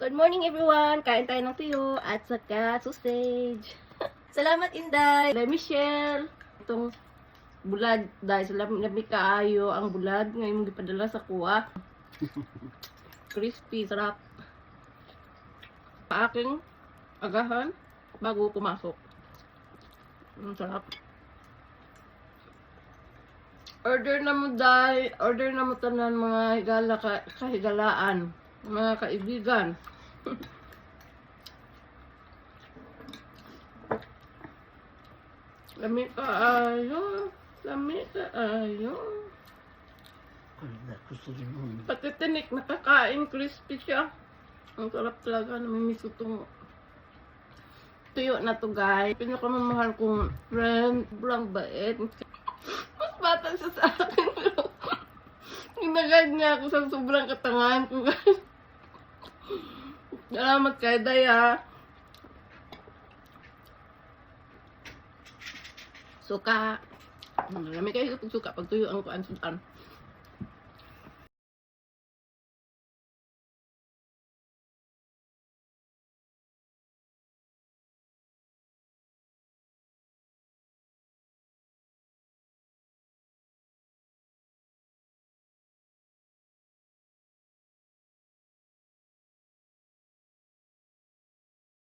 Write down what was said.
Good morning everyone! Kain tayo ng tuyo at saka sausage. Salamat Inday! Kay Michelle! Itong bulad dahil sa lami kaayo ang bulad ngayon mong gipadala sa kuha. Crispy, sarap. Sa aking agahan bago pumasok. Sarap. Order na mo dahil, order na mo tanan mga higala kahigalaan, mga kaibigan. Lami kaayo, lami kaayo. Pati tinik nakakain, crispy siya. Ang sarap talaga, namimiss ko itong tuyo na to guys. Pinakamamahal kong friend, sobrang bait. Mas bata siya sa akin pero ginagad niya ako sa sobrang katangahan ko guys. Salamat kay Daya. Suka. Marami kayo pag suka, pag tuyo ang kuan sudan.